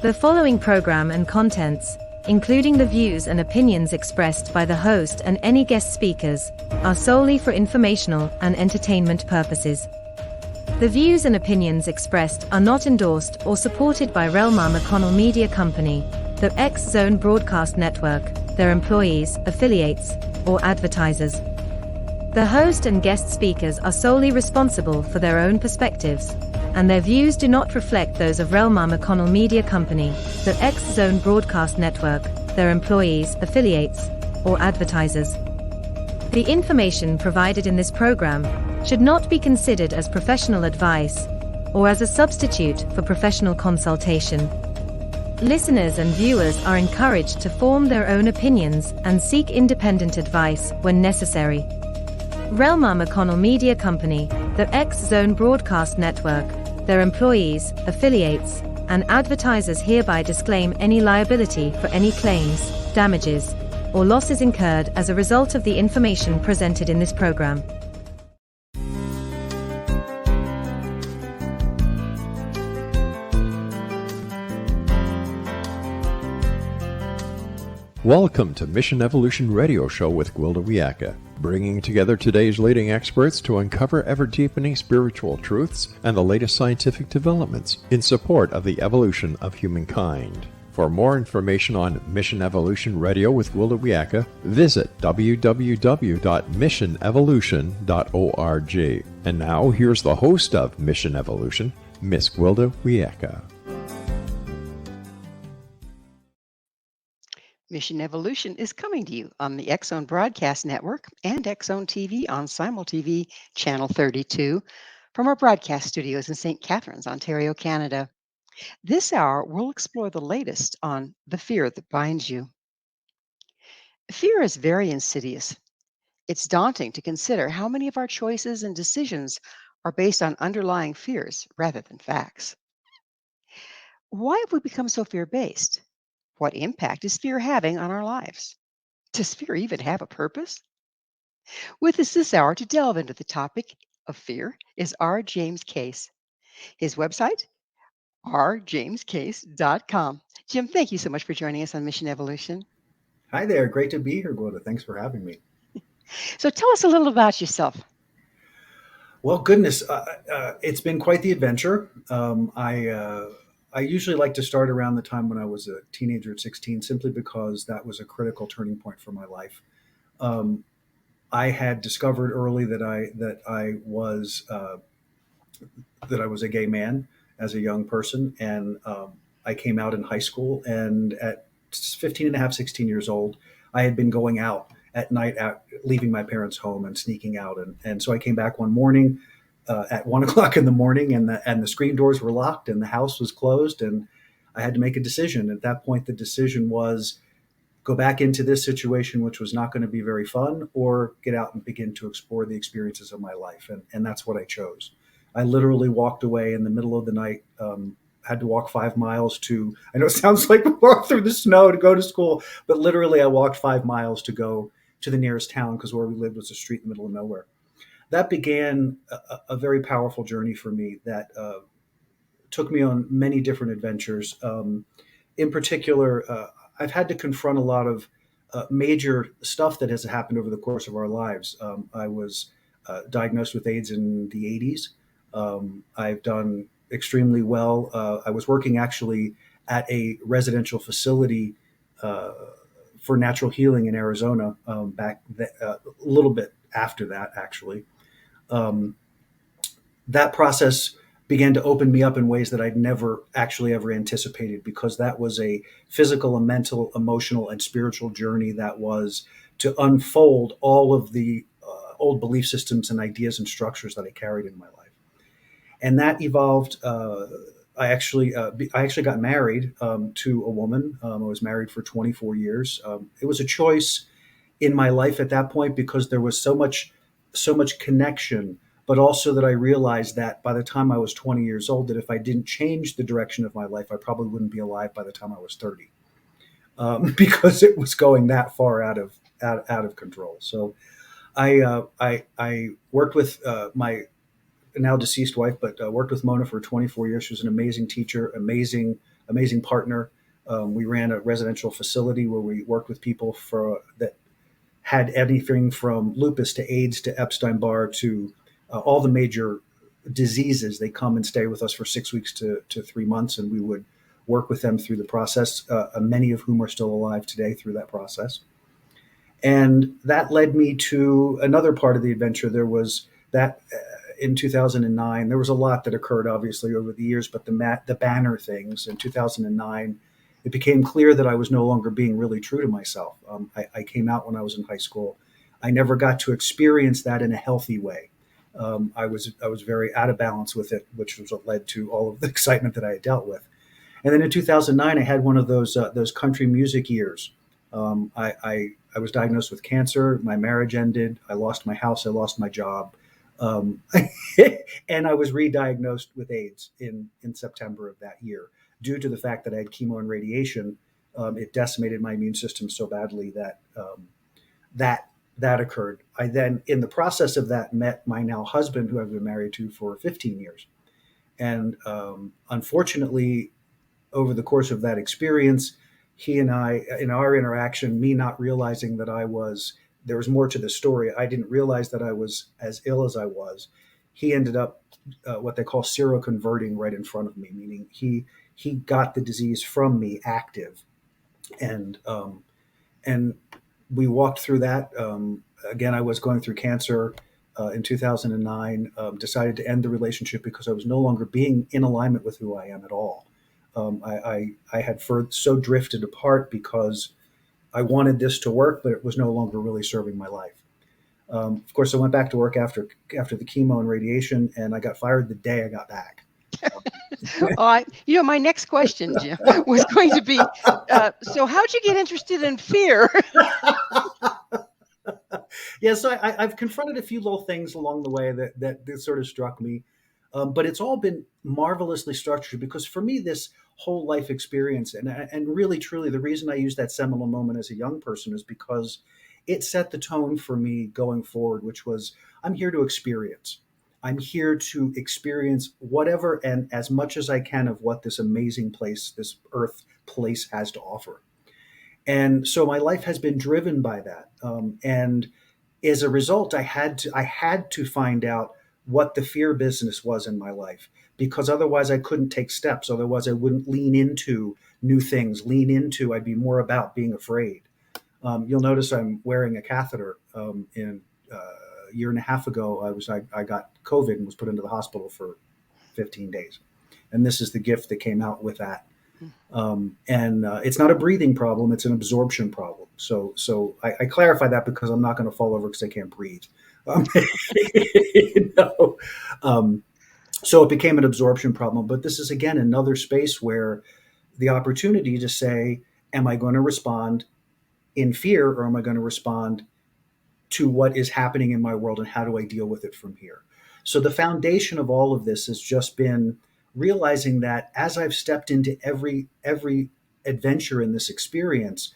The following program and contents, including the views and opinions expressed by the host and any guest speakers, are solely for informational and entertainment purposes. The views and opinions expressed are not endorsed or supported by rel-mar McConnell Media Company, the X Zone Broadcast Network, their employees, affiliates, or advertisers. The host and guest speakers are solely responsible for their own perspectives, and their views do not reflect those of rel-mar McConnell Media Company, the X Zone Broadcast Network, their employees, affiliates, or advertisers. The information provided in this program should not be considered as professional advice or as a substitute for professional consultation. Listeners and viewers are encouraged to form their own opinions and seek independent advice when necessary. rel-mar McConnell Media Company, the X Zone Broadcast Network, their employees, affiliates, and advertisers hereby disclaim any liability for any claims, damages, or losses incurred as a result of the information presented in this program. Welcome to Mission Evolution Radio Show with Gwilda Wiyaka, bringing together today's leading experts to uncover ever-deepening spiritual truths and the latest scientific developments in support of the evolution of humankind. For more information on Mission Evolution Radio with Gwilda Wiyaka, visit www.missionevolution.org. And now, here's the host of Mission Evolution, Miss Gwilda Wiyaka. Mission Evolution is coming to you on the X Zone Broadcast Network and X Zone TV on Simul TV Channel 32 from our broadcast studios in St. Catharines, Ontario, Canada. This hour, we'll explore the latest on the fear that binds you. Fear is very insidious. It's daunting to consider how many of our choices and decisions are based on underlying fears rather than facts. Why have we become so fear-based? What impact is fear having on our lives? Does fear even have a purpose? With us this hour to delve into the topic of fear is R. James Case. His website, rjamescase.com. Jim, thank you so much for joining us on Mission Evolution. Hi there. Great to be here, Gwilda. Thanks for having me. So tell us a little about yourself. Well, goodness, it's been quite the adventure. I usually like to start around the time when I was a teenager at 16, simply because that was a critical turning point for my life. I had discovered early that I was a gay man as a young person, and I came out in high school. And at 15 and a half, 16 years old, I had been going out at night, leaving my parents' home and sneaking out. And so I came back one morning. At 1 o'clock in the morning, and the screen doors were locked and the house was closed, and I had to make a decision. At that point, the decision was go back into this situation, which was not going to be very fun, or get out and begin to explore the experiences of my life. And that's what I chose. I literally walked away in the middle of the night, had to walk 5 miles I know it sounds like we walked through the snow to go to school, but literally I walked 5 miles to go to the nearest town, because where we lived was a street in the middle of nowhere. That began a very powerful journey for me that took me on many different adventures. In particular, I've had to confront a lot of major stuff that has happened over the course of our lives. I was diagnosed with AIDS in the 80s. I've done extremely well. I was working actually at a residential facility for natural healing in Arizona a little bit after that, actually. That process began to open me up in ways that I'd never actually ever anticipated, because that was a physical and mental, emotional, and spiritual journey that was to unfold all of the old belief systems and ideas and structures that I carried in my life. And that evolved. I actually got married to a woman. I was married for 24 years. It was a choice in my life at that point, because there was so much connection, but also that I realized that by the time I was 20 years old, that if I didn't change the direction of my life, I probably wouldn't be alive by the time I was 30, because it was going that far out of control. So I worked with my now deceased wife, but worked with Mona for 24 years. She was an amazing teacher, amazing amazing partner. We ran a residential facility where we worked with people that had anything from lupus to AIDS to Epstein-Barr to all the major diseases. They come and stay with us for 6 weeks to 3 months, and we would work with them through the process, many of whom are still alive today through that process. And that led me to another part of the adventure. There was that in 2009, there was a lot that occurred, obviously, over the years, but the banner things in 2009, it became clear that I was no longer being really true to myself. I came out when I was in high school. I never got to experience that in a healthy way. I was very out of balance with it, which was what led to all of the excitement that I had dealt with. And then in 2009, I had one of those country music years. I was diagnosed with cancer. My marriage ended. I lost my house. I lost my job. And I was re-diagnosed with AIDS in September of that year due to the fact that I had chemo and radiation. It decimated my immune system so badly that occurred. I then, in the process of that, met my now husband, who I've been married to for 15 years. And unfortunately, over the course of that experience, he and I, in our interaction, me not realizing that there was more to the story. I didn't realize that I was as ill as I was. He ended up what they call seroconverting right in front of me, meaning he got the disease from me active, and we walked through that. Again, I was going through cancer in 2009. Decided to end the relationship because I was no longer being in alignment with who I am at all. I had so drifted apart because I wanted this to work, but it was no longer really serving my life. Of course, I went back to work after the chemo and radiation, and I got fired the day I got back. My next question, Jim, was going to be, so how'd you get interested in fear? Yeah, so I've confronted a few little things along the way that sort of struck me. But it's all been marvelously structured because for me, this whole life experience, and really, truly, the reason I use that seminal moment as a young person is because it set the tone for me going forward, which was, I'm here to experience. I'm here to experience whatever and as much as I can of what this amazing place, this earth place has to offer. And so my life has been driven by that. And as a result, I had to find out what the fear business was in my life, because otherwise I couldn't take steps. Otherwise I wouldn't lean into new things, I'd be more about being afraid. You'll notice I'm wearing a catheter. A year and a half ago, I got COVID and was put into the hospital for 15 days. And this is the gift that came out with that. It's not a breathing problem, it's an absorption problem. So I clarify that because I'm not going to fall over because I can't breathe. So it became an absorption problem. But this is, again, another space where the opportunity to say, am I going to respond in fear, or am I going to respond to what is happening in my world, and how do I deal with it from here? So the foundation of all of this has just been realizing that as I've stepped into every adventure in this experience,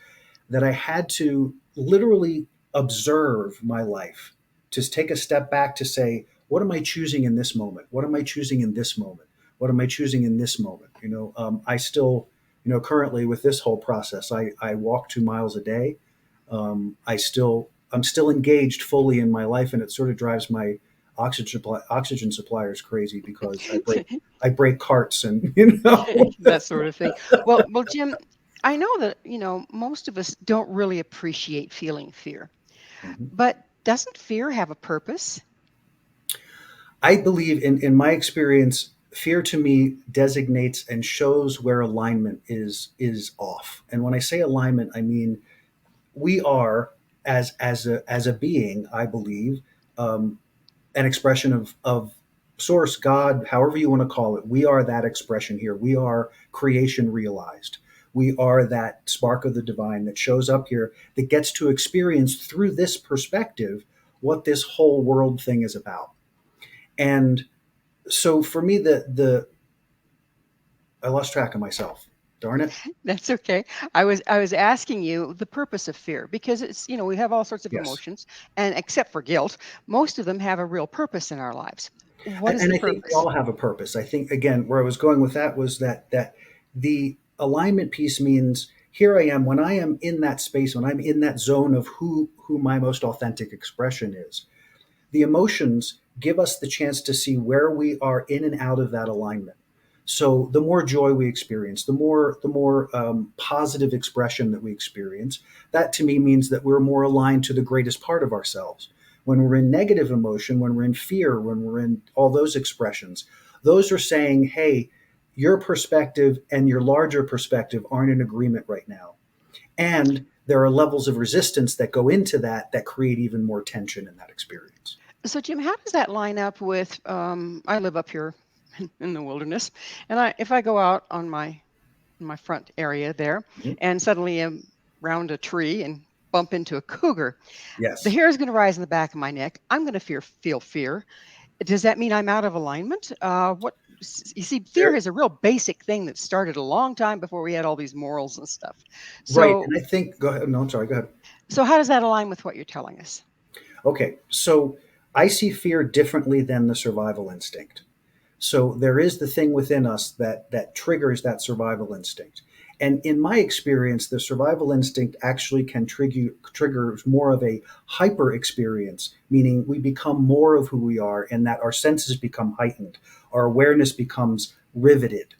that I had to literally observe my life, to take a step back to say, what am I choosing in this moment? What am I choosing in this moment? What am I choosing in this moment? I still, currently with this whole process, I walk 2 miles a day. I'm still engaged fully in my life, and it sort of drives my oxygen suppliers crazy because I break carts and that sort of thing. Well, Jim, I know that most of us don't really appreciate feeling fear, but doesn't fear have a purpose? I believe, in my experience, fear to me designates and shows where alignment is off. And when I say alignment, I mean we are as a being, I believe, an expression of source, God, however you want to call it. We are that expression here. We are creation realized. We are that spark of the divine that shows up here, that gets to experience through this perspective what this whole world thing is about. And so for me, I lost track of myself. Darn it. That's okay. I was asking you the purpose of fear, because it's, we have all sorts of emotions, and except for guilt, most of them have a real purpose in our lives. What is the purpose? I think they all have a purpose. I think, again, where I was going with that was that the alignment piece means here I am, when I am in that space, when I'm in that zone of who my most authentic expression is, the emotions give us the chance to see where we are in and out of that alignment. So the more joy we experience, the more positive expression that we experience, that to me means that we're more aligned to the greatest part of ourselves. When we're in negative emotion, when we're in fear, when we're in all those expressions, those are saying, hey, your perspective and your larger perspective aren't in agreement right now. And there are levels of resistance that go into that create even more tension in that experience. So, Jim, how does that line up with? I live up here in the wilderness, and if I go out on my front area there, Mhm. and suddenly am round a tree and bump into a cougar, the Yes. hair is going to rise in the back of my neck. I'm going to feel fear. Does that mean I'm out of alignment? You see, fear There, is a real basic thing that started a long time before we had all these morals and stuff. right. So, And I think, go ahead. No, I'm sorry. Go ahead. so how does that align with what you're telling us? Okay. So I see fear differently than the survival instinct. So there is the thing within us that triggers that survival instinct. And in my experience, the survival instinct actually can trigger more of a hyper experience, meaning we become more of who we are and that our senses become heightened, our awareness becomes riveted.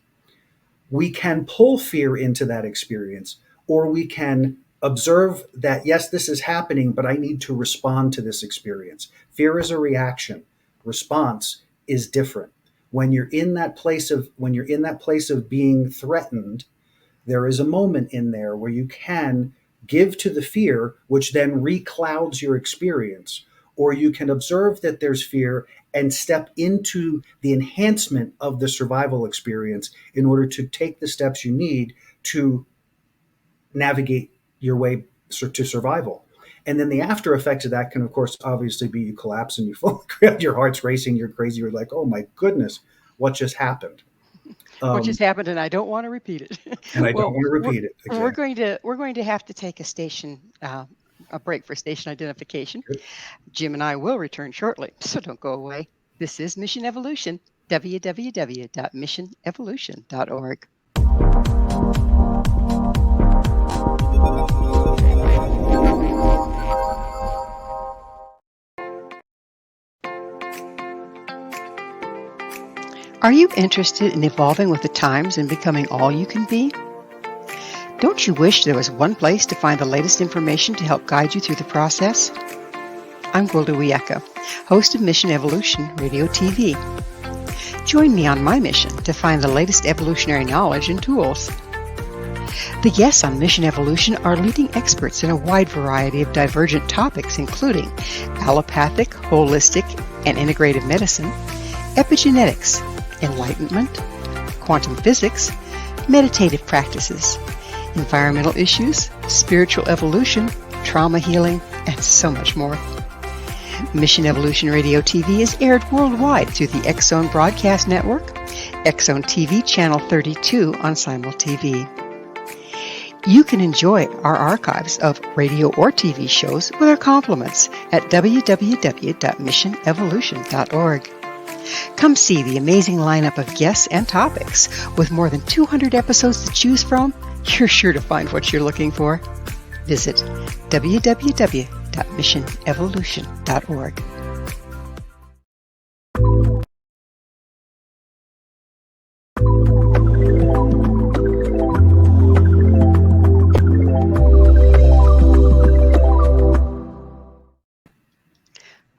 We can pull fear into that experience, or we can observe that, yes, this is happening, but I need to respond to this experience. Fear is a reaction. Response is different. When you're in that place of being threatened, there is a moment in there where you can give to the fear, which then reclouds your experience, or you can observe that there's fear and step into the enhancement of the survival experience in order to take the steps you need to navigate your way to survival. And then the after effects of that can, of course, obviously be you collapse and you fall, your heart's racing, you're crazy, you're like, oh my goodness, what just happened? What just Um, happened, and I don't want to repeat it. and I don't Well, want to repeat it. we're Exactly. going to we're going to have to take a break for station identification. Good. Jim and I will return shortly, so don't go away. This is Mission Evolution, www.missionevolution.org. Are you interested in evolving with the times and becoming all you can be? Don't you wish there was one place to find the latest information to help guide you through the process? I'm Gwilda Wiyaka, host of Mission Evolution Radio TV. Join me on my mission to find the latest evolutionary knowledge and tools. The guests on Mission Evolution are leading experts in a wide variety of divergent topics, including allopathic, holistic, and integrative medicine, epigenetics, enlightenment, quantum physics, meditative practices, environmental issues, spiritual evolution, trauma healing, and so much more. Mission Evolution Radio TV is aired worldwide through the X-Zone Broadcast Network, X-Zone TV Channel 32 on Simul TV. You can enjoy our archives of radio or TV shows with our compliments at www.missionevolution.org. Come see the amazing lineup of guests and topics. With more than 200 episodes to choose from, you're sure to find what you're looking for. Visit www.missionevolution.org.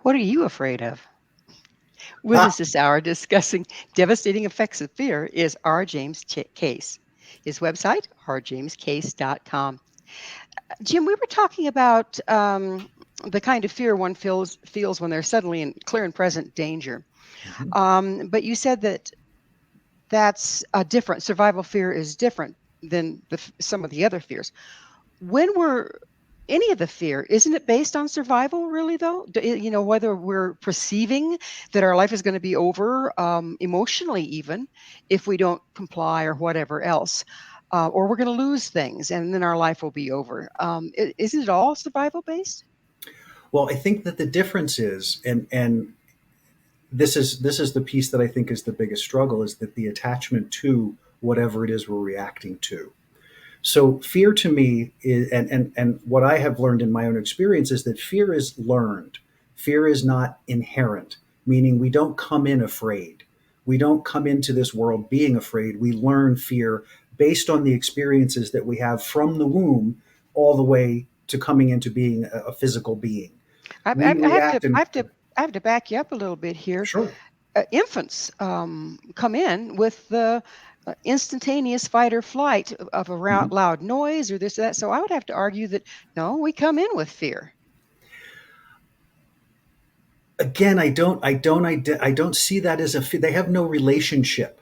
What are you afraid of? With us this hour discussing devastating effects of fear is R. James Case. His website, rjamescase.com. Jim, we were talking about the kind of fear one feels when they're suddenly in clear and present danger. But you said that's a different survival fear is different than some of the other fears. When we're any of the fear, isn't it based on survival really though? Whether we're perceiving that our life is going to be over emotionally, even if we don't comply or whatever else, or we're going to lose things and then our life will be over. Isn't it all survival based? Well, I think that the difference is, and this is the piece that I think is the biggest struggle, is that the attachment to whatever it is we're reacting to. So fear to me is, and what I have learned in my own experience is that fear is learned. Fear is not inherent, meaning we don't come in afraid. We don't come into this world being afraid. We learn fear based on the experiences that we have from the womb all the way to coming into being a physical being. I, We I, I have to, react I and have to, I have to back you up a little bit here. sure. Infants come in with the instantaneous fight or flight of a Mhm. loud noise or this or that. So I would have to argue that no, we come in with fear. Again, I don't see that as a they have no relationship.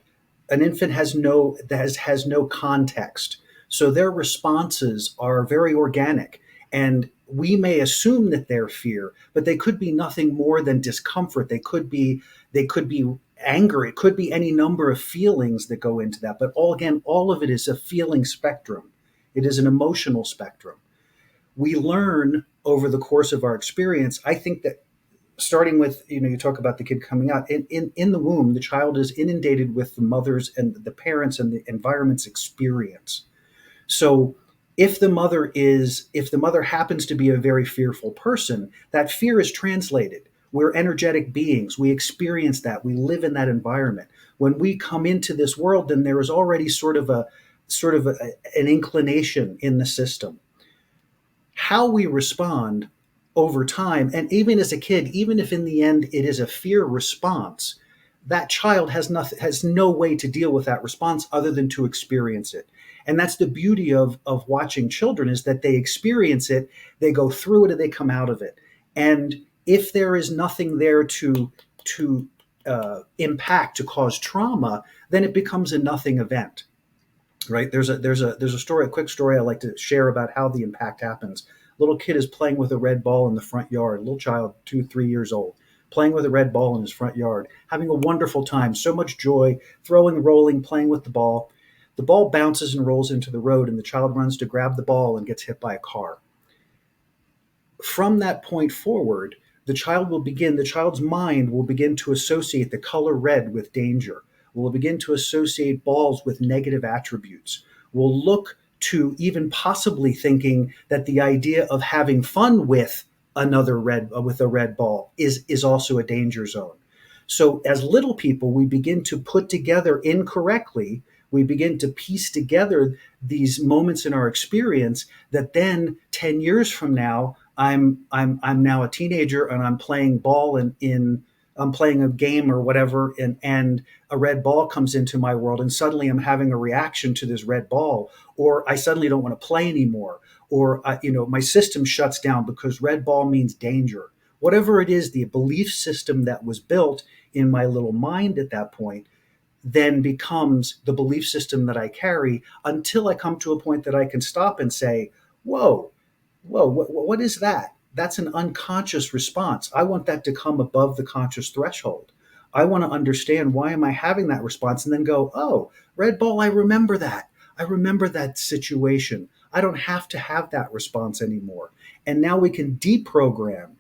An infant has no context, so their responses are very organic, and we may assume that they're fear, but they could be nothing more than discomfort. They could be anger. It could be any number of feelings that go into that. But all of it is a feeling spectrum. It is an emotional spectrum. We learn over the course of our experience. I think that starting with, you talk about the kid coming out in the womb, the child is inundated with the mother's and the parents and the environment's experience. So if the mother happens to be a very fearful person, that fear is translated. We're energetic beings. We experience that. We live in that environment. When we come into this world, then there is already an inclination in the system. How we respond over time, and even as a kid, even if in the end it is a fear response, that child has no way to deal with that response other than to experience it. And that's the beauty of watching children, is that they experience it, they go through it, and they come out of it. And if there is nothing there to impact, to cause trauma, then it becomes a nothing event. Right? There's a quick story I like to share about how the impact happens. A little kid is playing with a red ball in the front yard. A little child, 2, 3 years old, playing with a red ball in his front yard, having a wonderful time, so much joy, throwing, rolling, playing with the ball. The ball bounces and rolls into the road, and the child runs to grab the ball and gets hit by a car. From that point forward, the child's mind will begin to associate the color red with danger, will begin to associate balls with negative attributes, will look to even possibly thinking that the idea of having fun with with a red ball is also a danger zone. So as little people, we begin to put together incorrectly, we begin to piece together these moments in our experience that then 10 years from now, I'm now a teenager and I'm playing ball I'm playing a game or whatever, and a red ball comes into my world, and suddenly I'm having a reaction to this red ball, or I suddenly don't want to play anymore, or my system shuts down because red ball means danger. Whatever it is, the belief system that was built in my little mind at that point then becomes the belief system that I carry until I come to a point that I can stop and say, whoa, what is that? That's an unconscious response. I want that to come above the conscious threshold. I want to understand, why am I having that response, and then go, oh, red ball, I remember that. I remember that situation. I don't have to have that response anymore. And now we can deprogram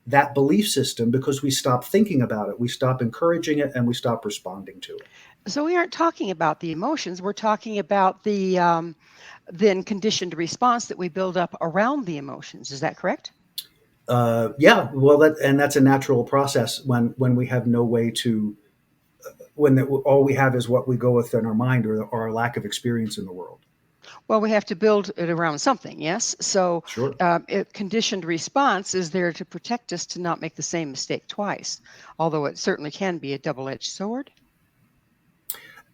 that belief system because we stop thinking about it, we stop encouraging it, and we stop responding to it. So we aren't talking about the emotions. We're talking about the then conditioned response that we build up around the emotions. Is that correct? Yeah, well, that's a natural process when we have no way to all we have is what we go with in our mind, or our lack of experience in the world. Well, we have to build it around something, yes? So Sure. conditioned response is there to protect us to not make the same mistake twice, although it certainly can be a double-edged sword.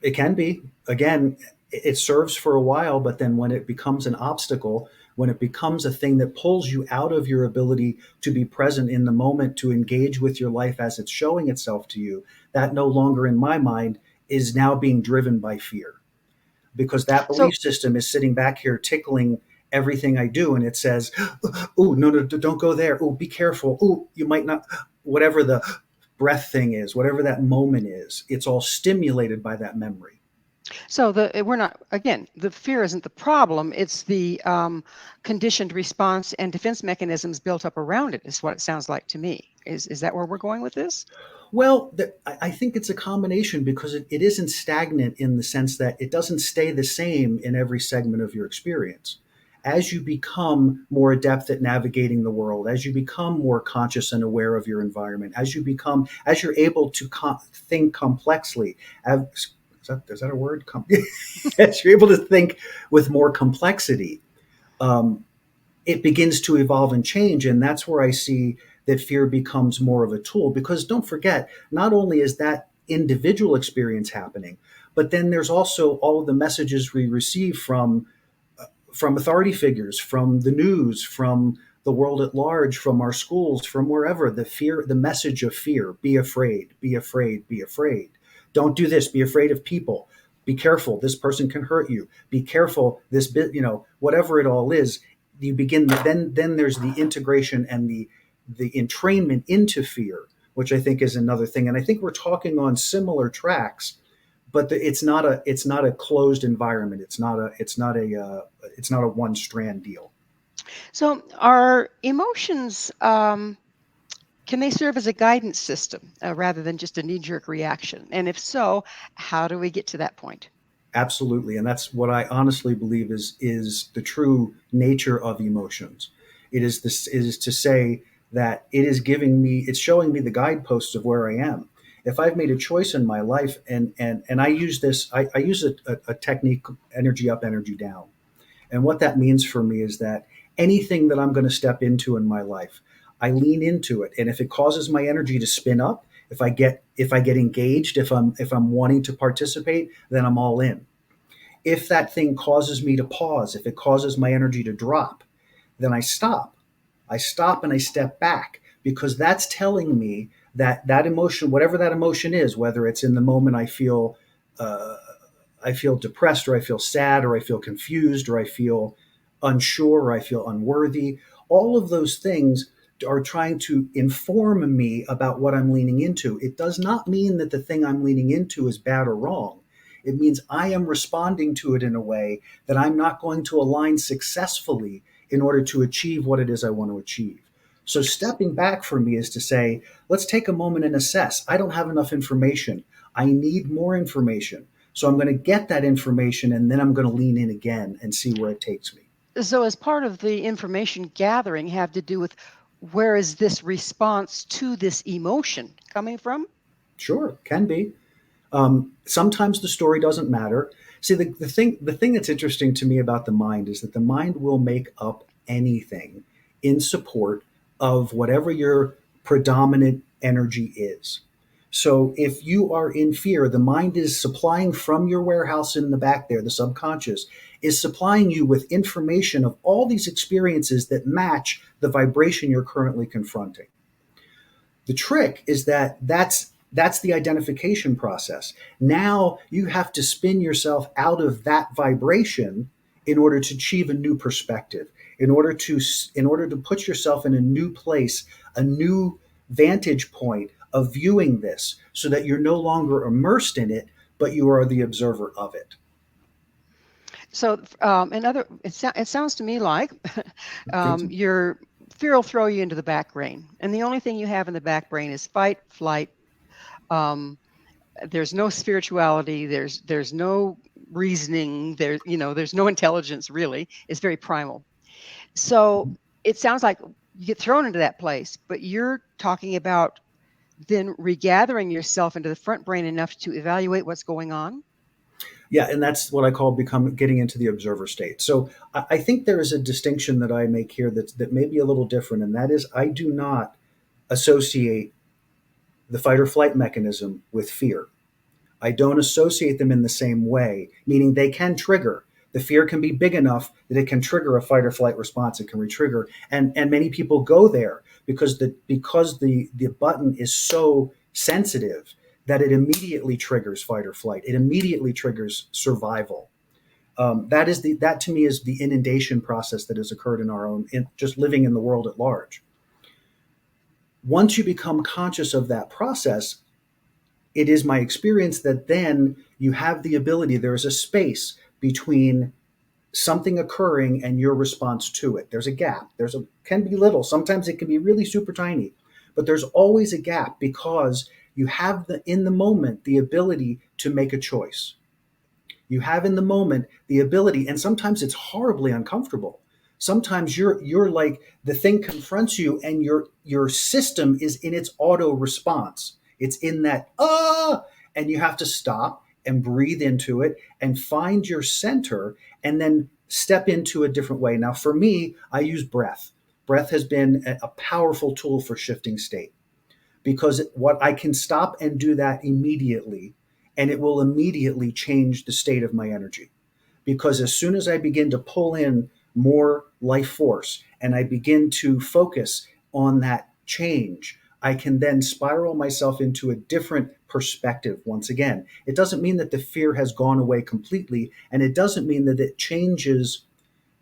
It can be. Again, it serves for a while, but then when it becomes an obstacle, when it becomes a thing that pulls you out of your ability to be present in the moment, to engage with your life as it's showing itself to you, that no longer, in my mind, is now being driven by fear. Because that So belief system is sitting back here tickling everything I do, and it says, oh, no, don't go there. Oh, be careful. Oh, you might not, whatever the breath thing is, whatever that moment is, it's all stimulated by that memory. So we're not, again, the fear isn't the problem. It's the conditioned response and defense mechanisms built up around it, is what it sounds like to me. Is that where we're going with this? Well, I think it's a combination because it isn't stagnant in the sense that it doesn't stay the same in every segment of your experience. As you become more adept at navigating the world, as you become more conscious and aware of your environment, as you're able to think complexly, is that a word? As you're able to think with more complexity, um, it begins to evolve and change. And that's where I see that fear becomes more of a tool. Because don't forget, not only is that individual experience happening, but then there's also all of the messages we receive from authority figures, from the news, from the world at large, from our schools, from wherever. The message of fear: be afraid, be afraid, be afraid. Don't do this. Be afraid of people. Be careful. This person can hurt you. Be careful. This bit, whatever it all is, you begin. Then there's the integration and the entrainment into fear, which I think is another thing. And I think we're talking on similar tracks, but it's not a closed environment. It's not a one strand deal. So, are emotions, can they serve as a guidance system rather than just a knee jerk reaction? And if so, how do we get to that point? Absolutely, and that's what I honestly believe is the true nature of emotions. It is to say that it's showing me the guideposts of where I am. If I've made a choice in my life, and I use this, I use a technique, energy up, energy down. And what that means for me is that anything that I'm going to step into in my life, I lean into it. And if it causes my energy to spin up, if I get engaged, if I'm wanting to participate, then I'm all in. If that thing causes me to pause, if it causes my energy to drop, then I stop. I stop and I step back, because that's telling me that that emotion, whatever that emotion is, whether it's in the moment uh, I feel depressed, or I feel sad, or I feel confused, or I feel unsure, or I feel unworthy. All of those things are trying to inform me about what I'm leaning into. It does not mean that the thing I'm leaning into is bad or wrong. It means I am responding to it in a way that I'm not going to align successfully in order to achieve what it is I want to achieve. So stepping back for me is to say, let's take a moment and assess. I don't have enough information. I need more information. So I'm going to get that information, and then I'm going to lean in again and see where it takes me. So, as part of the information gathering, have to do with where is this response to this emotion coming from? Sure, can be. Sometimes the story doesn't matter. See, the thing that's interesting to me about the mind is that the mind will make up anything in support of whatever your predominant energy is. So if you are in fear, the mind is supplying from your warehouse in the back there, the subconscious is supplying you with information of all these experiences that match the vibration you're currently confronting. The trick is that that's the identification process. Now you have to spin yourself out of that vibration in order to achieve a new perspective, in order to put yourself in a new place, a new vantage point of viewing this, so that you're no longer immersed in it, but you are the observer of it. So, it sounds to me like Good. your fear will throw you into the back brain, and the only thing you have in the back brain is fight, flight. Um, there's no spirituality. There's no reasoning. There's no intelligence really. It's very primal. So it sounds like you get thrown into that place, but you're talking about then regathering yourself into the front brain enough to evaluate what's going on. Yeah, and that's what I call getting into the observer state. So I think there is a distinction that I make here that may be a little different, and that is I do not associate the fight or flight mechanism with fear. I don't associate them in the same way, meaning they can trigger. The fear can be big enough that it can trigger a fight or flight response. It can retrigger, and many people go there because the button is so sensitive that it immediately triggers fight or flight. It immediately triggers survival. That to me is the inundation process that has occurred in our own, just living in the world at large. Once you become conscious of that process, it is my experience that then you have the ability, there is a space between something occurring and your response to it. There's a gap. Can be little. Sometimes it can be really super tiny. but there's always a gap because you have in the moment the ability to make a choice. You have in the moment the ability, and sometimes it's horribly uncomfortable. Sometimes you're like, the thing confronts you and your system is in its auto response. It's in that and you have to stop and breathe into it and find your center and then step into a different way. Now for me, I use breath. Breath has been a powerful tool for shifting state, because what I can stop and do that immediately, and it will immediately change the state of my energy. Because as soon as I begin to pull in more life force and I begin to focus on that change, I can then spiral myself into a different perspective once again. It doesn't mean that the fear has gone away completely, and it doesn't mean that it changes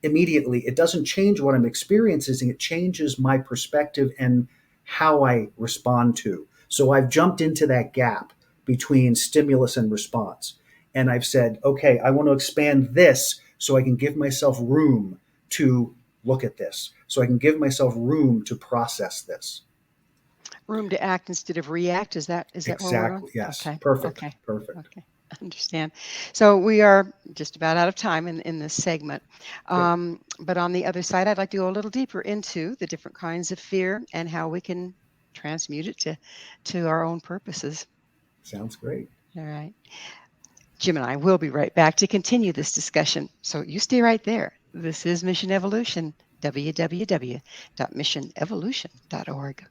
immediately. It doesn't change what I'm experiencing. It changes my perspective and how I respond to. So I've jumped into that gap between stimulus and response. And I've said, okay, I want to expand this so I can give myself room to look at this. So I can give myself room to process this. Room to act instead of react. Is that where we're going? Exactly. Yes. Okay. Perfect. Okay. Perfect. Okay. I understand. So we are just about out of time in this segment. But on the other side, I'd like to go a little deeper into the different kinds of fear and how we can transmute it to our own purposes. Sounds great. All right. Jim and I will be right back to continue this discussion. So you stay right there. This is Mission Evolution, www.missionevolution.org.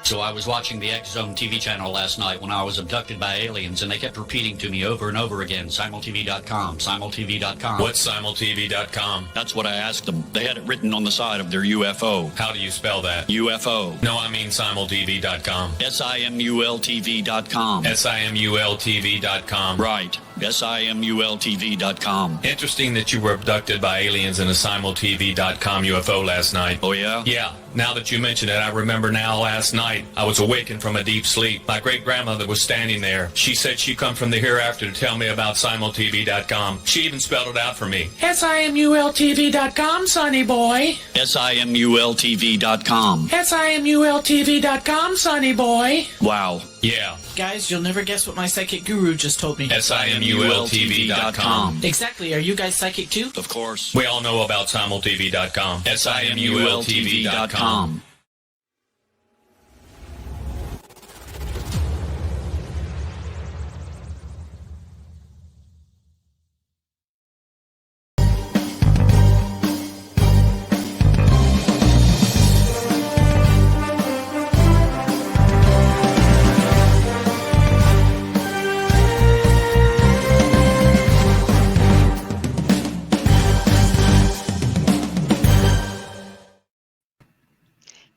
So I was watching the X Zone TV channel last night when I was abducted by aliens, and they kept repeating to me over and over again, simultv.com, simultv.com. What's simultv.com? That's what I asked them. They had it written on the side of their UFO. How do you spell that? UFO. No, I mean simultv.com. simultv.com. simultv.com. Right. simultv.com. Interesting that you were abducted by aliens in a simultv.com UFO last night. Oh, yeah? Yeah. Now that you mention it, I remember now last night I was awakened from a deep sleep. My great-grandmother was standing there. She said she'd come from the hereafter to tell me about simultv.com. She even spelled it out for me. simultv.com, sonny boy. simultv.com. simultv.com, sonny boy. Wow. Yeah. Guys, you'll never guess what my psychic guru just told me. simultv.com. Exactly. Are you guys psychic too? Of course. We all know about simultv.com. simultv.com.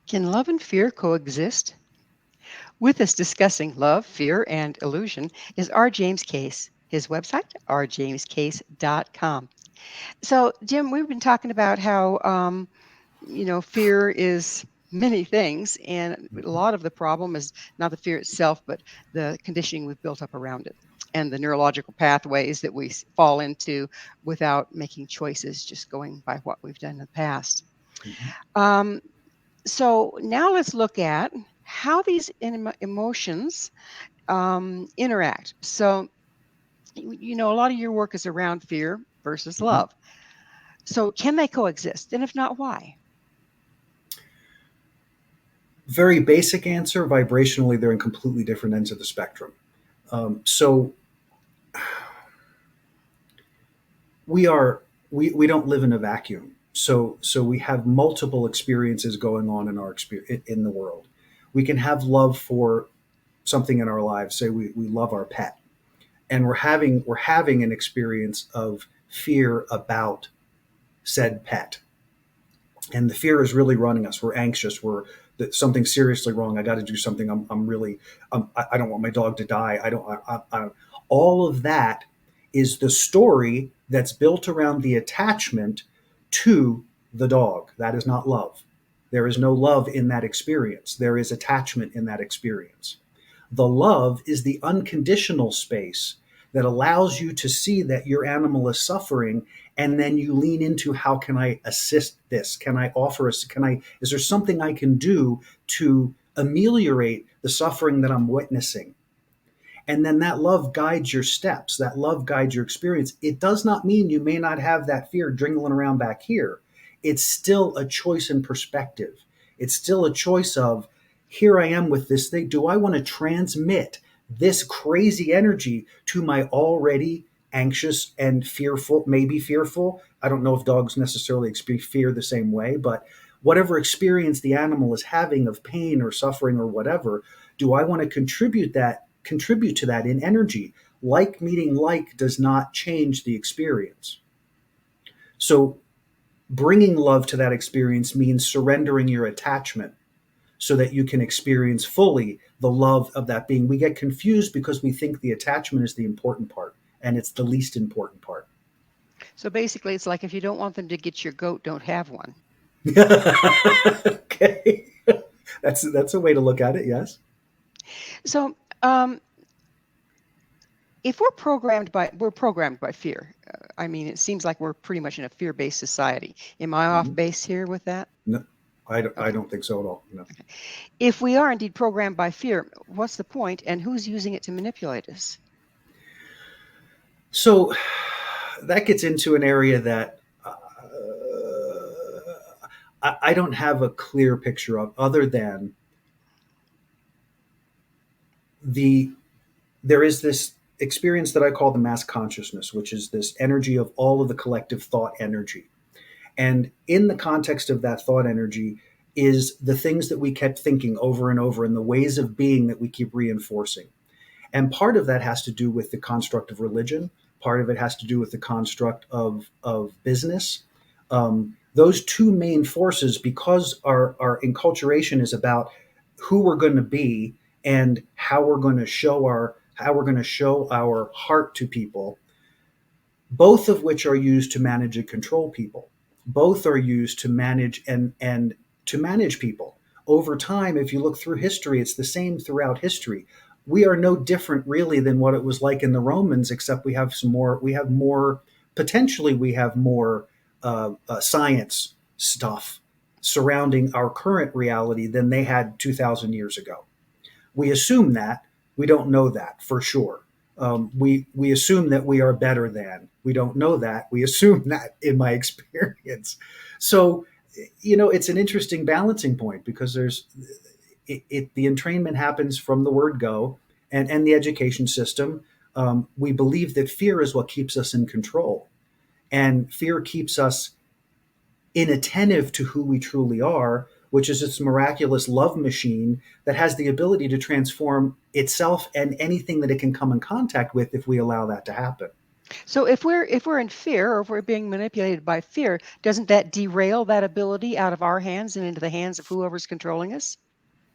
Can love and fear coexist? With us discussing love, fear, and illusion is R. James Case. His website, rjamescase.com. So, Jim, we've been talking about how, fear is many things, and a lot of the problem is not the fear itself, but the conditioning we've built up around it and the neurological pathways that we fall into without making choices, just going by what we've done in the past. Mm-hmm. So now let's look at how these emotions interact. So, a lot of your work is around fear versus love. So can they coexist? And if not, why? Very basic answer, vibrationally, they're in completely different ends of the spectrum. So we don't live in a vacuum. So we have multiple experiences going on in in the world. We can have love for something in our lives. Say we love our pet, and we're having an experience of fear about said pet, and the fear is really running us. We're anxious. That something's seriously wrong. I got to do something. I don't want my dog to die. I don't. All of that is the story that's built around the attachment to the dog. That is not love. There is no love in that experience. There is attachment in that experience. The love is the unconditional space that allows you to see that your animal is suffering, and then you lean into, how can I assist this? Can I offer us? Is there something I can do to ameliorate the suffering that I'm witnessing? And then that love guides your steps. That love guides your experience. It does not mean you may not have that fear jingling around back here. It's still a choice in perspective. It's still a choice of, here I am with this thing. Do I want to transmit this crazy energy to my already anxious and fearful, maybe fearful? I don't know if dogs necessarily experience fear the same way, but whatever experience the animal is having of pain or suffering or whatever, do I want to contribute to that in energy? Like meeting like does not change the experience. So bringing love to that experience means surrendering your attachment so that you can experience fully the love of that being. We get confused because we think the attachment is the important part, and it's the least important part. So basically, it's like, if you don't want them to get your goat, don't have one. Okay. That's a way to look at it, yes. So if we're programmed by fear, I mean, it seems like we're pretty much in a fear-based society. Am I off base here with that? No, I don't think so at all. No. Okay. If we are indeed programmed by fear, what's the point, and who's using it to manipulate us? So that gets into an area that I don't have a clear picture of, other than there is this experience that I call the mass consciousness, which is this energy of all of the collective thought energy. And in the context of that thought energy is the things that we kept thinking over and over, and the ways of being that we keep reinforcing. And part of that has to do with the construct of religion. Part of it has to do with the construct of business. Those two main forces, because our enculturation is about who we're going to be and how we're going to show our heart to people, both of which are used to manage and control people. Both are used to manage and to manage people. Over time, if you look through history, it's the same throughout history. We are no different really than what it was like in the Romans, except we have more science stuff surrounding our current reality than they had 2,000 years ago. We assume that. We don't know that for sure. We assume that we are better than. We don't know that. We assume that, in my experience. So, it's an interesting balancing point, because the entrainment happens from the word go, and the education system. We believe that fear is what keeps us in control, and fear keeps us inattentive to who we truly are, which is this miraculous love machine that has the ability to transform itself and anything that it can come in contact with, if we allow that to happen. So if we're in fear, or if we're being manipulated by fear, doesn't that derail that ability out of our hands and into the hands of whoever's controlling us?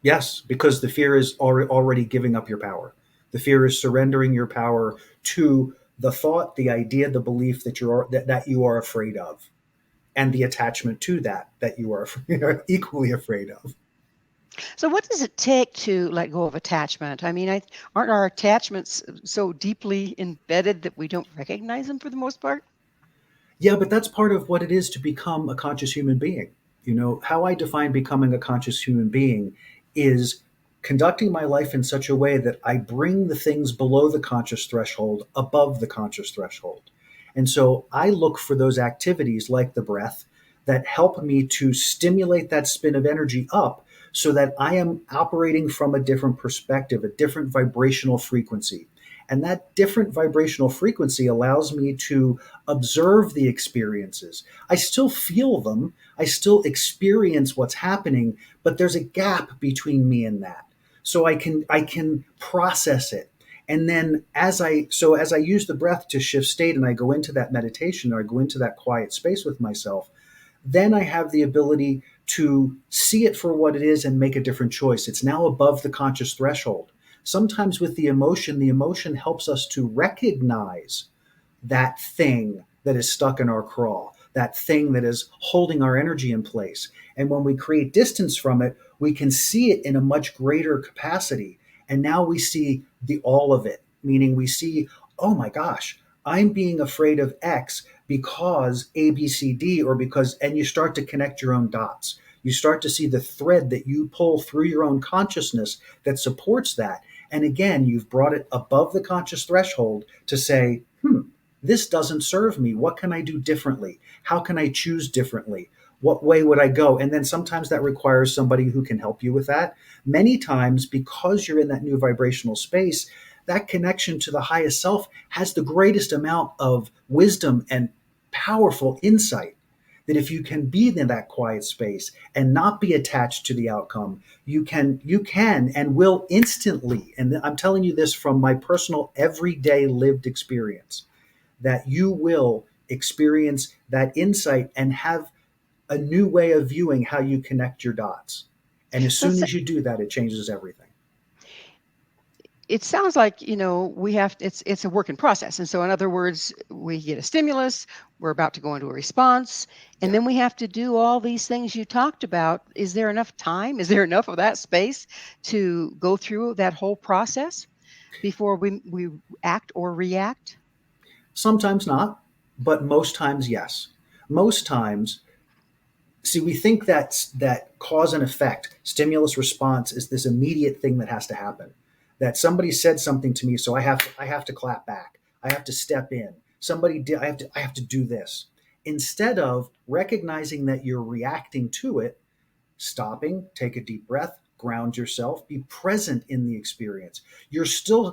Yes, because the fear is already giving up your power. The fear is surrendering your power to the thought, the idea, the belief that you are afraid of, and the attachment to that you are equally afraid of. So what does it take to let go of attachment? I mean, aren't our attachments so deeply embedded that we don't recognize them for the most part? Yeah, but that's part of what it is to become a conscious human being. How I define becoming a conscious human being is conducting my life in such a way that I bring the things below the conscious threshold above the conscious threshold. And so I look for those activities like the breath that help me to stimulate that spin of energy up, so that I am operating from a different perspective, a different vibrational frequency. And that different vibrational frequency allows me to observe the experiences. I still feel them. I still experience what's happening, but there's a gap between me and that. So I can process it. And then as I use the breath to shift state, and I go into that meditation, or I go into that quiet space with myself, then I have the ability to see it for what it is and make a different choice. It's now above the conscious threshold. Sometimes with the emotion helps us to recognize that thing that is stuck in our craw. that thing that is holding our energy in place. And when we create distance from it, we can see it in a much greater capacity. And now we see the all of it, meaning we see, oh my gosh, I'm being afraid of X because A, B, C, D, or because, and you start to connect your own dots. You start to see the thread that you pull through your own consciousness that supports that. And again, you've brought it above the conscious threshold to say, this doesn't serve me. What can I do differently? How can I choose differently? What way would I go? And then sometimes that requires somebody who can help you with that. Many times, because you're in that new vibrational space, that connection to the highest self has the greatest amount of wisdom and powerful insight. That if you can be in that quiet space and not be attached to the outcome, you can and will instantly, and I'm telling you this from my personal everyday lived experience, that you will experience that insight and have a new way of viewing how you connect your dots. And as So soon as you do that, it changes everything. it sounds like, we have, it's a work in process. And so in other words, we get a stimulus, we're about to go into a response, and then we have to do all these things you talked about. Is there enough time? Is there enough of that space to go through that whole process before we act or react? Sometimes not, but most times, yes. Most times, see, we think that cause and effect, stimulus response, is this immediate thing that has to happen. That somebody said something to me, so I have to clap back. I have to step in. Somebody did. I have to do this. Instead of recognizing that you're reacting to it, stopping, take a deep breath, ground yourself, be present in the experience. You still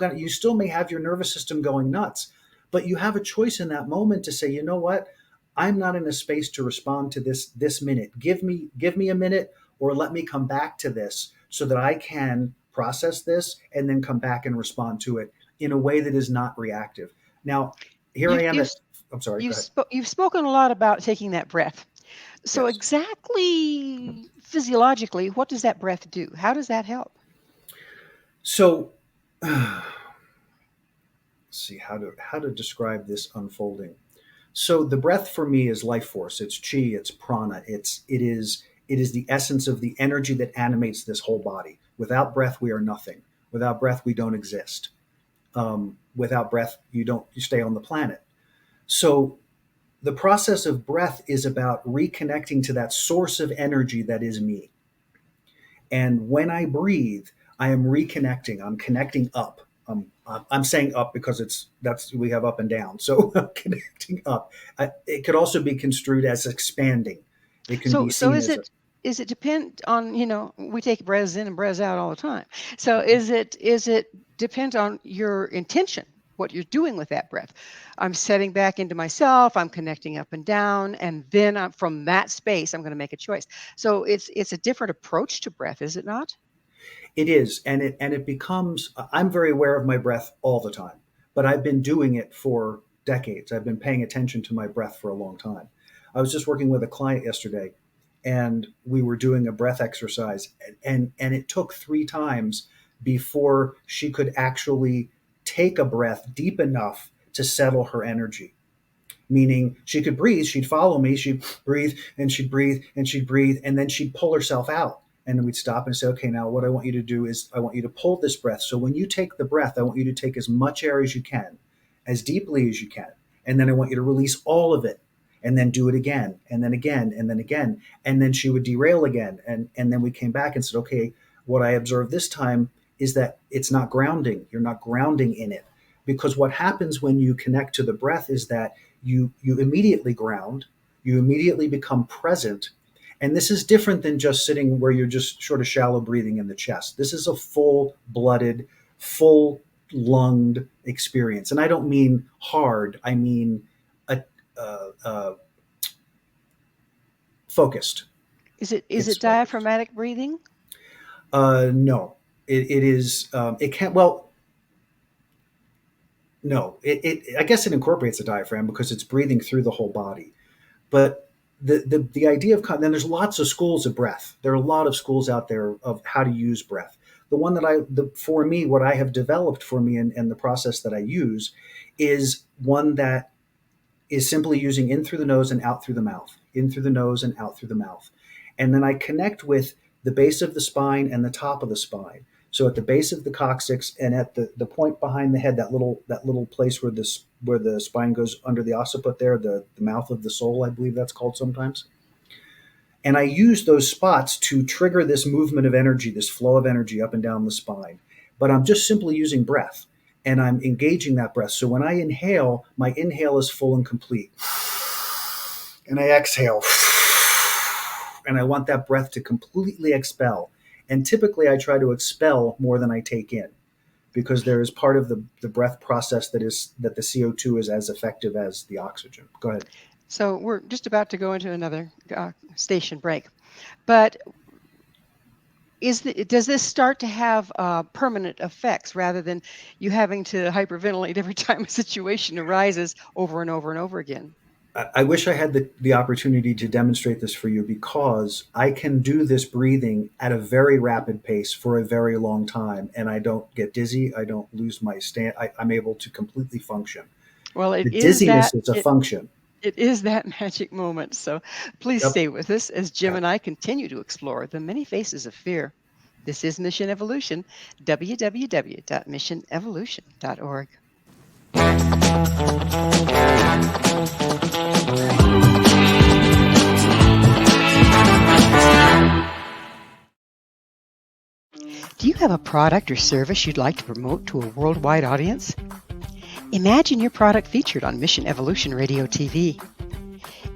may have your nervous system going nuts, but you have a choice in that moment to say, you know what? I'm not in a space to respond to this minute. Give me a minute, or let me come back to this so that I can process this and then come back and respond to it in a way that is not reactive. Now, here You've, I am you've, at, I'm sorry, go you've, ahead. you've spoken a lot about taking that breath. So Yes. exactly physiologically, what does that breath do? How does that help? So, let's see how to describe this unfolding. So the breath for me is life force. It's chi. It's prana. It is the essence of the energy that animates this whole body. Without breath, we are nothing. Without breath, we don't exist. Without breath, you stay on the planet. So the process of breath is about reconnecting to that source of energy that is me. And when I breathe, I am reconnecting. I'm connecting up. I'm saying up because we have up and down. So I'm connecting up. It could also be construed as expanding. It can be So seen as a is it depend on, we take breaths in and breaths out all the time. So is it depend on your intention, what you're doing with that breath? I'm setting back into myself, I'm connecting up and down, and then from that space, I'm going to make a choice. So it's a different approach to breath, is it not? It is, and it becomes. I'm very aware of my breath all the time, but I've been doing it for decades. I've been paying attention to my breath for a long time. I was just working with a client yesterday, and we were doing a breath exercise, and it took 3 times before she could actually take a breath deep enough to settle her energy. Meaning she could breathe, she'd follow me, she'd breathe and she'd breathe and she'd breathe, and then she'd pull herself out. And then we'd stop and say, okay, now what I want you to do is I want you to pull this breath. So when you take the breath, I want you to take as much air as you can, as deeply as you can. And then I want you to release all of it. And then do it again, and then again, and then again. And then she would derail again. And then we came back and said, okay, what I observed this time is that it's not grounding. You're not grounding in it. Because what happens when you connect to the breath is that you immediately ground, you immediately become present. And this is different than just sitting where you're just sort of shallow breathing in the chest. This is a full-blooded, full-lunged experience. And I don't mean hard, I mean focused. Is it It's focused. diaphragmatic breathing? No, it is. It can't. Well, no. I guess it incorporates the diaphragm because it's breathing through the whole body. But the idea of then there's lots of schools of breath. There are a lot of schools out there of how to use breath. The one that for me, what I have developed for me and the process that I use is one that is simply using in through the nose and out through the mouth, in through the nose and out through the mouth. And then I connect with the base of the spine and the top of the spine. So at the base of the coccyx and at the point behind the head, that little place where the spine goes under the occiput there, the mouth of the soul, I believe that's called sometimes. And I use those spots to trigger this movement of energy, this flow of energy up and down the spine. But I'm just simply using breath, and I'm engaging that breath. So when I inhale, my inhale is full and complete. And I exhale. And I want that breath to completely expel. And typically I try to expel more than I take in, because there is part of the breath process that the CO2 is as effective as the oxygen. Go ahead. So we're just about to go into another station break. But does this start to have permanent effects rather than you having to hyperventilate every time a situation arises over and over and over again? I wish I had the opportunity to demonstrate this for you, because I can do this breathing at a very rapid pace for a very long time, and I don't get dizzy. I don't lose my stand. I'm able to completely function. Well, The dizziness is a function. It is that magic moment. So please Yep. stay with us as Jim and I continue to explore the many faces of fear. This is Mission Evolution, www.missionevolution.org. Do you have a product or service you'd like to promote to a worldwide audience? Imagine your product featured on Mission Evolution Radio TV.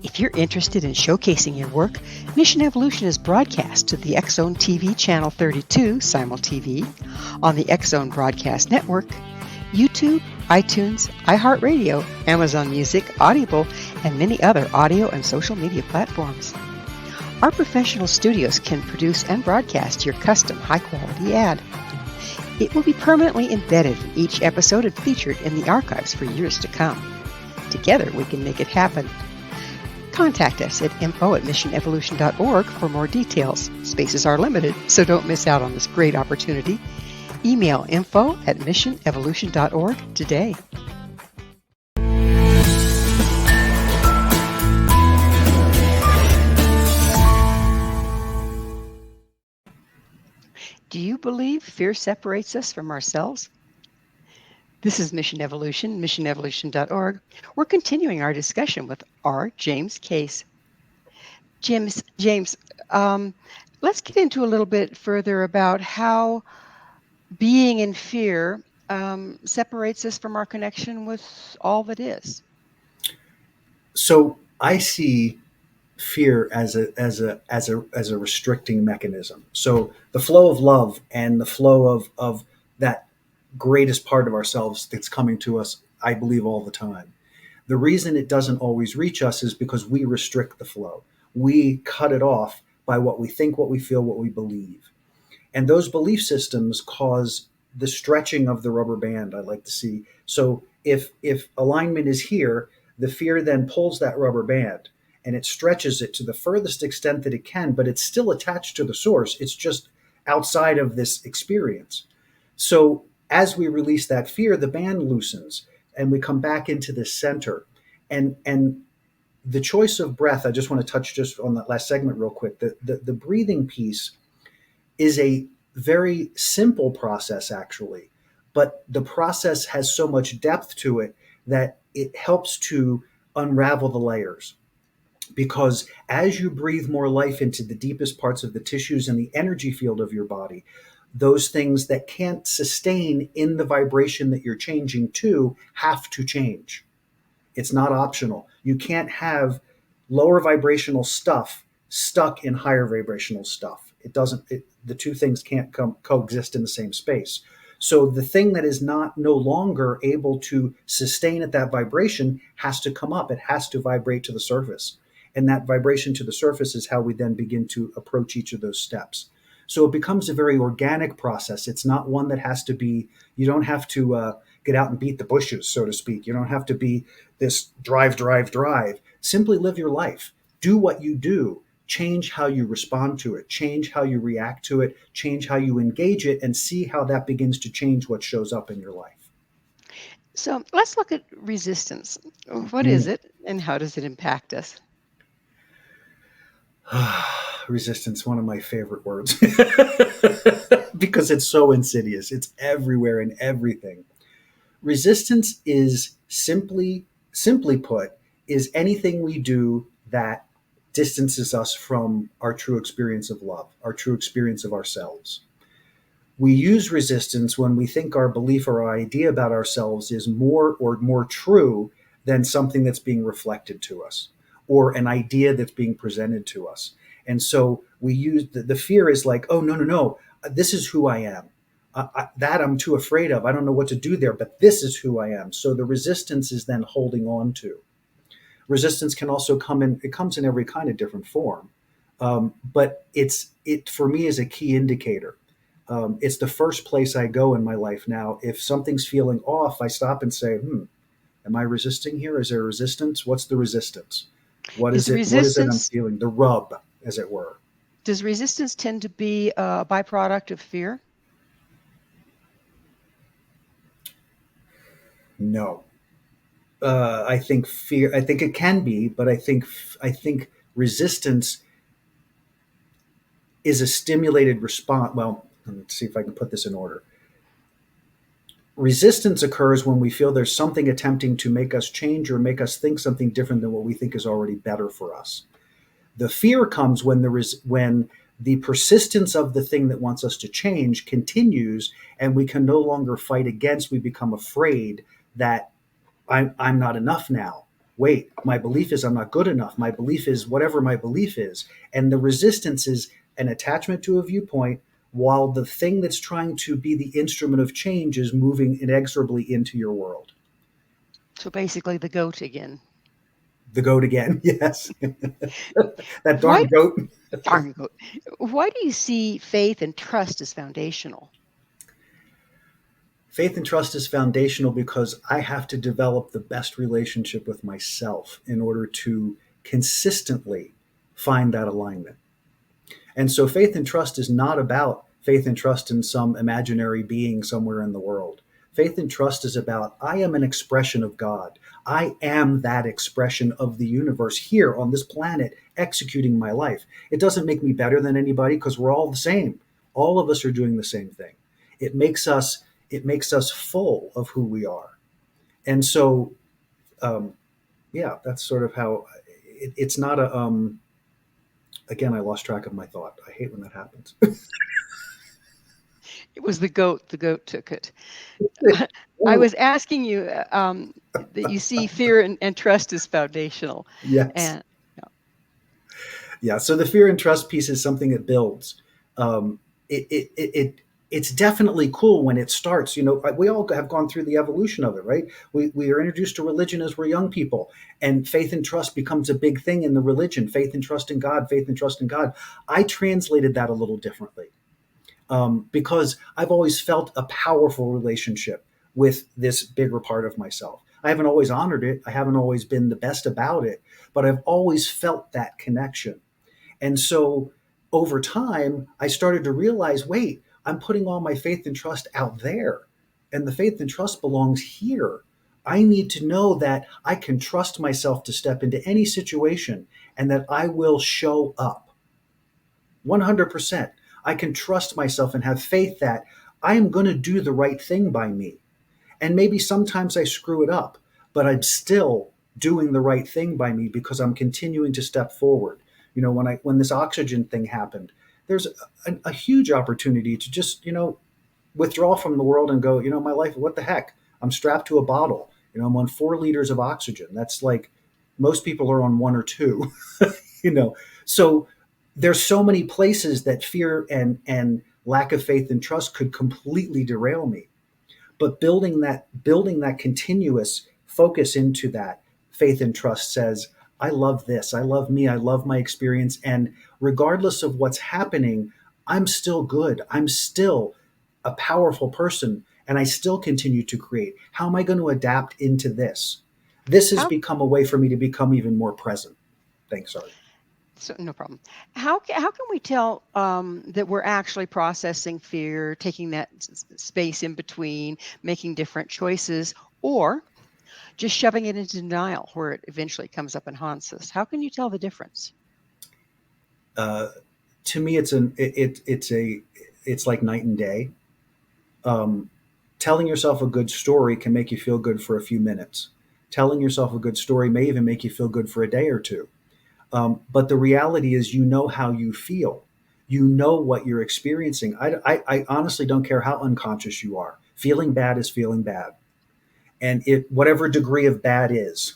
If you're interested in showcasing your work, Mission Evolution is broadcast to the X-Zone TV Channel 32 Simul TV, on the X-Zone Broadcast Network, YouTube, iTunes, iHeartRadio, Amazon Music, Audible, and many other audio and social media platforms. Our professional studios can produce and broadcast your custom high-quality ad. It will be permanently embedded in each episode and featured in the archives for years to come. Together, we can make it happen. Contact us at info@missionevolution.org for more details. Spaces are limited, so don't miss out on this great opportunity. Email info@missionevolution.org today. Do you believe fear separates us from ourselves? This is Mission Evolution, missionevolution.org. We're continuing our discussion with R. James Case. James, let's get into a little bit further about how being in fear separates us from our connection with all that is. So I see fear as a restricting mechanism. So the flow of love and the flow of that greatest part of ourselves that's coming to us, I believe, all the time. The reason it doesn't always reach us is because we restrict the flow. We cut it off by what we think, what we feel, what we believe. And those belief systems cause the stretching of the rubber band, I like to see. So if alignment is here, the fear then pulls that rubber band and it stretches it to the furthest extent that it can, but it's still attached to the source. It's just outside of this experience. So as we release that fear, the band loosens and we come back into this center. And the choice of breath, I just want to touch just on that last segment real quick. The breathing piece is a very simple process, actually, but the process has so much depth to it that it helps to unravel the layers. Because as you breathe more life into the deepest parts of the tissues and the energy field of your body, those things that can't sustain in the vibration that you're changing to have to change. It's not optional. You can't have lower vibrational stuff stuck in higher vibrational stuff. The two things can't coexist in the same space. So the thing that is no longer able to sustain at that vibration has to come up. It has to vibrate to the surface. And that vibration to the surface is how we then begin to approach each of those steps. So it becomes a very organic process. It's not one that has to be, you don't have to get out and beat the bushes, so to speak. You don't have to be this drive. Simply live your life. Do what you do. Change how you respond to it. Change how you react to it. Change how you engage it, and see how that begins to change what shows up in your life. So let's look at resistance. What is it and how does it impact us? Resistance, one of my favorite words, because it's so insidious. It's everywhere in everything. Resistance is simply put, is anything we do that distances us from our true experience of love, our true experience of ourselves. We use resistance when we think our belief or our idea about ourselves is more true than something that's being reflected to us or an idea that's being presented to us. And so we use the fear is like, oh, no, this is who I am. That I'm too afraid of. I don't know what to do there, but this is who I am. So the resistance is then holding on to. Resistance can also it comes in every kind of different form. But it for me is a key indicator. It's the first place I go in my life now. If something's feeling off, I stop and say, am I resisting here? Is there resistance? What's the resistance? What is it? What is it I'm feeling? The rub, as it were. Does resistance tend to be a byproduct of fear? No. I think fear. I think it can be, but I think resistance is a stimulated response. Well, let's see if I can put this in order. Resistance occurs when we feel there's something attempting to make us change or make us think something different than what we think is already better for us. The fear comes when when the persistence of the thing that wants us to change continues, and we can no longer fight against. We become afraid that I'm not enough now. Wait, my belief is I'm not good enough. My belief is whatever my belief is. And the resistance is an attachment to a viewpoint while the thing that's trying to be the instrument of change is moving inexorably into your world. So basically the goat again. The goat again, yes. That darn goat. Darn goat. Why do you see faith and trust as foundational? Faith and trust is foundational because I have to develop the best relationship with myself in order to consistently find that alignment. And so faith and trust is not about faith and trust in some imaginary being somewhere in the world. Faith and trust is about, I am an expression of God. I am that expression of the universe here on this planet executing my life. It doesn't make me better than anybody because we're all the same. All of us are doing the same thing. It makes us full of who we are. And so, that's sort of how it's not a, again, I lost track of my thought. I hate when that happens. It was the goat. The goat took it. I was asking you that you see fear and trust as foundational. Yes. And, yeah. So the fear and trust piece is something that builds. It's definitely cool when it starts. You know, we all have gone through the evolution of it, right? We are introduced to religion as we're young people, and faith and trust becomes a big thing in the religion. Faith and trust in God, faith and trust in God. I translated that a little differently because I've always felt a powerful relationship with this bigger part of myself. I haven't always honored it. I haven't always been the best about it, but I've always felt that connection. And so over time, I started to realize, wait, I'm putting all my faith and trust out there, and the faith and trust belongs here. I need to know that I can trust myself to step into any situation and that I will show up 100%. I can trust myself and have faith that I am going to do the right thing by me. And maybe sometimes I screw it up, but I'm still doing the right thing by me because I'm continuing to step forward. You know, when this oxygen thing happened, there's a huge opportunity to just, withdraw from the world and go, my life, what the heck? I'm strapped to a bottle. I'm on 4 liters of oxygen. That's like most people are on 1 or 2, So there's so many places that fear and lack of faith and trust could completely derail me. But building that continuous focus into that faith and trust says, I love this. I love me. I love my experience. And regardless of what's happening, I'm still good. I'm still a powerful person, and I still continue to create. How am I going to adapt into this? This has become a way for me to become even more present. Thanks, Art. So no problem. How can we tell that we're actually processing fear, taking that space in between, making different choices, or just shoving it into denial where it eventually comes up and haunts us? How can you tell the difference? To me, it's like night and day. Um, Telling yourself a good story can make you feel good for a few minutes. Telling yourself a good story may even make you feel good for a day or two. But the reality is, you know how you feel. You know what you're experiencing. I honestly don't care how unconscious you are. Feeling bad is feeling bad. And it, whatever degree of bad is,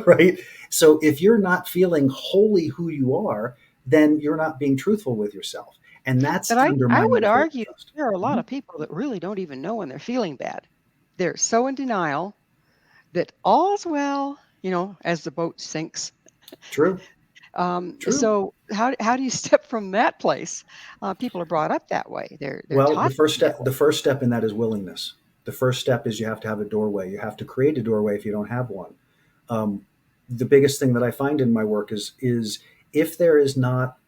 right? So if you're not feeling wholly who you are, then you're not being truthful with yourself. And that's But I undermining would your faith and argue trust. there are a lot Mhm. of people that really don't even know when they're feeling bad. They're so in denial that all's well, as the boat sinks. True, true. So how do you step from that place? People are brought up that way. They're Well, taught to be that way. the first step in that is willingness. The first step is you have to have a doorway. You have to create a doorway if you don't have one. Um, the biggest thing that I find in my work is if there is not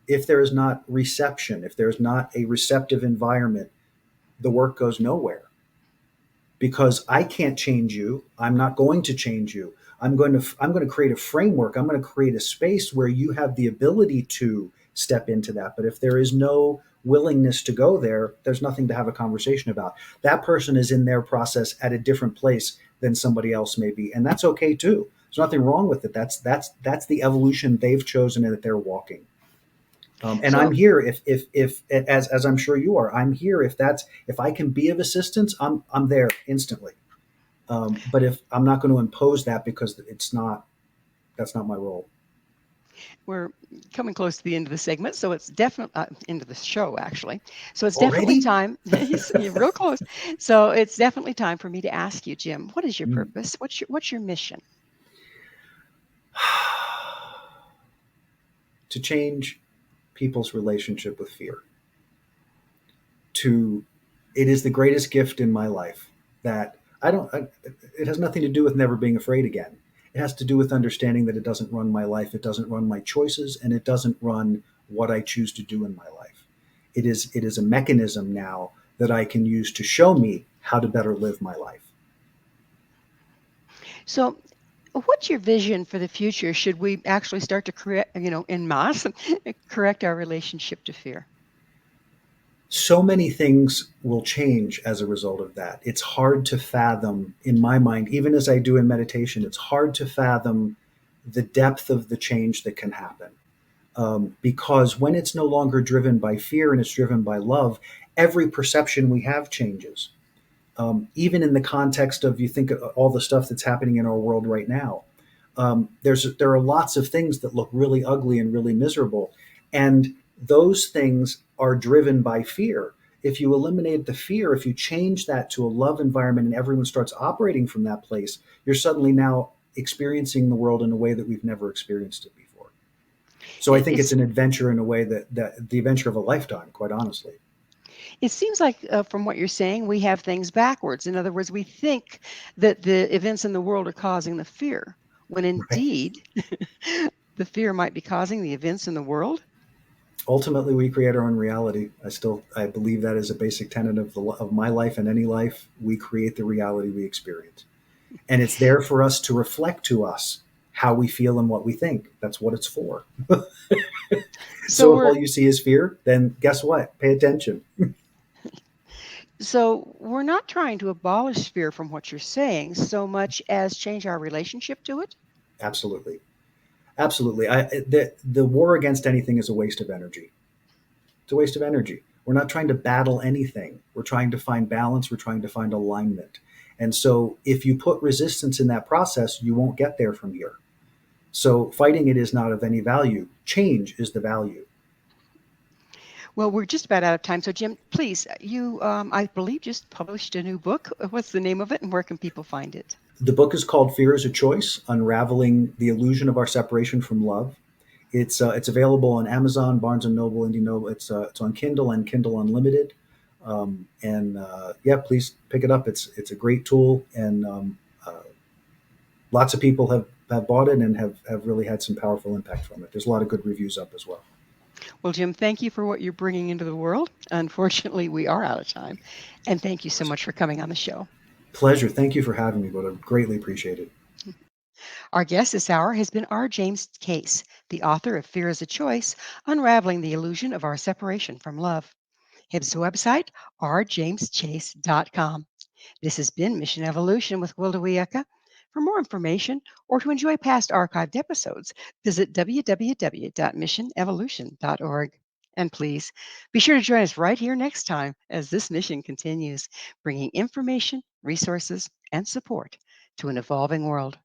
if there is not reception, if there is not a receptive environment, the work goes nowhere because I can't change you. I'm not going to change you. I'm going to create a framework. I'm going to create a space where you have the ability to step into that. But if there is no willingness to go there, there's nothing to have a conversation about. That person is in their process at a different place than somebody else may be, and that's okay too. There's nothing wrong with it. That's the evolution they've chosen and that they're walking. And I'm So here if as I'm sure you are. I'm here if I can be of assistance. I'm there instantly. But if I'm not going to impose that because that's not my role. we're coming close to the end of the segment, so it's definitely end of the show actually. So it's definitely Already? time. You're real close. So it's definitely time for me to ask you, Jim, what is your Mm. purpose? What's your mission? To change people's relationship with fear. To It is the greatest gift in my life that it has nothing to do with never being afraid again. It has to do with understanding that it doesn't run my life, it doesn't run my choices, and it doesn't run what I choose to do in my life. It is a mechanism now that I can use to show me how to better live my life. So what's your vision for the future? Should we actually start to correct, en masse, correct our relationship to fear? So many things will change as a result of that. It's hard to fathom in my mind, even as I do in meditation, it's hard to fathom the depth of the change that can happen. Because when it's no longer driven by fear and it's driven by love, every perception we have changes. Even in the context of, you think of all the stuff that's happening in our world right now, there are lots of things that look really ugly and really miserable, and those things are driven by fear. If you eliminate the fear, if you change that to a love environment and everyone starts operating from that place, you're suddenly now experiencing the world in a way that we've never experienced it before. So I It, think it's it's an adventure in a way that the adventure of a lifetime, quite honestly. It seems like, from what you're saying, we have things backwards. In other words, we think that the events in the world are causing the fear, when Right. indeed the fear might be causing the events in the world. Ultimately, we create our own reality. I believe that is a basic tenet of my life and any life. We create the reality we experience, and it's there for us to reflect to us how we feel and what we think. That's what it's for. So So if we're all you see is fear, then guess what? Pay attention. so we're not trying to abolish fear from what you're saying so much as change our relationship to it. Absolutely, absolutely. The war against anything is a waste of energy. It's a waste of energy. We're not trying to battle anything. We're trying to find balance. We're trying to find alignment. And so if you put resistance in that process, you won't get there from here. So fighting it is not of any value. Change is the value. Well, we're just about out of time. So, Jim, please, you, I believe, just published a new book. What's the name of it, and where can people find it? The book is called Fear is a Choice: Unraveling the Illusion of Our Separation from Love. It's available on Amazon, Barnes and Noble, Indie Noble. It's on Kindle and Kindle Unlimited. Yeah, please pick it up. It's a great tool, and lots of people have bought it and have really had some powerful impact from it. There's a lot of good reviews up as well. Well, Jim, thank you for what you're bringing into the world. Unfortunately, we are out of time. And thank you so much for coming on the show. Pleasure. Thank you for having me, Gwilda. Greatly appreciate it. Our guest this hour has been R. James Case, the author of Fear is a Choice, Unraveling the Illusion of Our Separation from Love. His website, rjameschase.com. This has been Mission Evolution with Gwilda Wiyaka. For more information or to enjoy past archived episodes, visit www.missionevolution.org. And please be sure to join us right here next time as this mission continues, bringing information, resources, and support to an evolving world.